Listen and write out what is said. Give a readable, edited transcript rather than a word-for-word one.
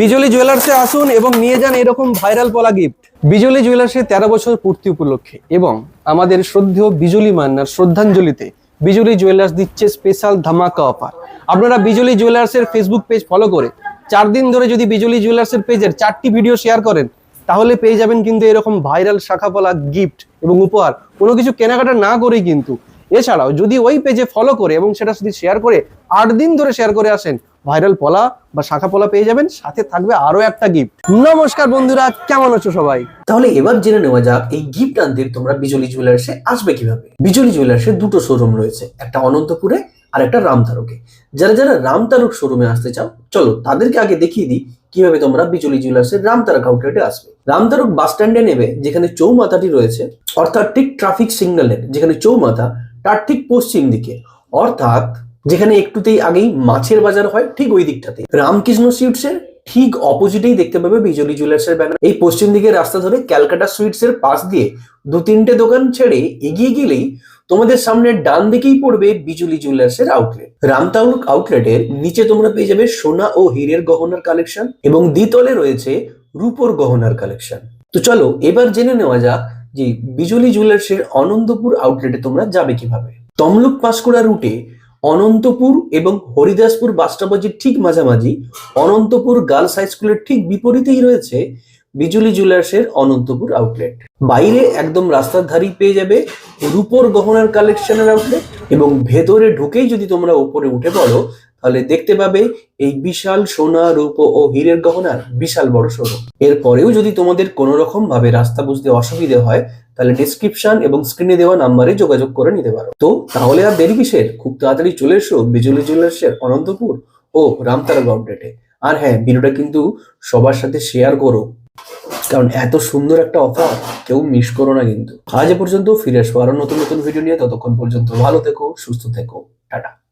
বিজলি জুয়েলার্সে আসুন এবং নিয়ে যান এরকম ভাইরাল পলা গিফট। বিজলি জুয়েলার্সে 13 বছর পূর্তি উপলক্ষে এবং আমাদের শ্রদ্ধেয় বিজলি মান্নার শ্রদ্ধাঞ্জলিতে বিজলি জুয়েলার্স দিচ্ছে স্পেশাল ধামাকা অফার। আপনারা বিজলি জুয়েলার্সের ফেসবুক পেজ ফলো করে 4 দিন ধরে যদি বিজলি জুয়েলার্সের পেজের 4টি ভিডিও শেয়ার করেন তাহলে পেয়ে যাবেন কিন্তু এরকম ভাইরাল শাখাপলা গিফট এবং উপহার, কোনো কিছু কেনাকাটা না করেই কিন্তু। এছাড়াও যদি ওই পেজে ফলো করে এবং সেটা যদি শেয়ার করে 8 দিন ধরে শেয়ার করে আসেন, ভাইরাল পলা বা শাখা পলা পেয়ে যাবেন, সাথে থাকবে আরো একটা গিফট। নমস্কার বন্ধুরা, কেমন আছো সবাই? তাহলে এবার জেনে নেওয়া যাক এই গিফট আনতে তোমরা বিজলি জুয়েলার্সে আসবে কিভাবে। বিজলি জুয়েলার্সের দুটো শোরুম রয়েছে, একটা অনন্তপুরে আর একটা রামতারকে। যারা যারা রামতারক শোরুমে আসতে চাও, চলো তাদেরকে আগে দেখিয়ে দিই কিভাবে তোমরা বিজলি জুয়েলার্সের রামতারক আউটলেটে আসবে। রামতারক বাস স্ট্যান্ডে নেবে, যেখানে চৌমাথাটি রয়েছে, অর্থাৎ ঠিক ট্রাফিক সিগন্যালের যেখানে চৌমাথা তার ঠিক পশ্চিম দিকে, অর্থাৎ যেখানে একটুতেই আগেই মাছের বাজার হয় ঠিক ওই দিকটাতে রামকৃষ্ণ সুইটসের ঠিক অপোজিটেই দেখতে পাবে বিজলি জুয়েলার্সের ব্যানার। এই পশ্চিম দিকের রাস্তা ধরে ক্যালকাটা সুইটসের পাশ দিয়ে 2-3টে দোকান ছেড়ে এগিয়ে গেলেই তোমাদের সামনে ডান দিকেই পড়বে বিজলি জুয়েলার্সের আউটলেট। রামতারক আউটলেটের নিচে তোমরা পেয়ে যাবে সোনা ও হীরের গহনার কালেকশন এবং দ্বিতলে রয়েছে রূপোর গহনার কালেকশন। তো চলো এবার জেনে নেওয়া যাক যে বিজলি জুয়েলার্সের অনন্তপুর আউটলেটে তোমরা যাবে কিভাবে। তমলুক পাঁশকুড়া রুটে অনন্তপুর এবং হরিদাসপুর বাস স্টপেজের ঠিক মাঝামাঝি অনন্তপুর গার্লস হাই স্কুলের ঠিক বিপরীতেই রয়েছে বিজলি জুয়েলার্সের অনন্তপুর আউটলেট। বাইরে একদম রাস্তার ধারেই পেয়ে যাবে রূপোর গহনার কালেকশনের আউটলেট এবং ভেতরে ঢুকেই যদি তোমরা উপরে উঠে পড়ো তাহলে দেখতে পাবে এই বিশাল সোনা, রূপো ও হীরের গহনার বিশাল বড় শোরুম। এরপরেও যদি তোমাদের কোনো রকম ভাবে রাস্তা বুঝতে অসুবিধে হয় তাহলে ডেসক্রিপশন এবং স্ক্রিনে দেওয়া নাম্বারে যোগাযোগ করে নিতে পারো। তো তাহলে আর দেরি কিসের, খুব তাড়াতাড়ি চলে এসো বিজলি জুয়েলার্সের অনন্তপুর ও রামতারক আউটলেটে। আর হ্যাঁ, ভিডিওটা কিন্তু সবার সাথে শেয়ার করো, কারণ এত সুন্দর একটা অফার কেউ মিস করো না কিন্তু। আজ এ পর্যন্ত, ফিরে আসবো আরো নতুন নতুন ভিডিও নিয়ে। ততক্ষণ পর্যন্ত ভালো থেকো, সুস্থ থেকো, টাটা।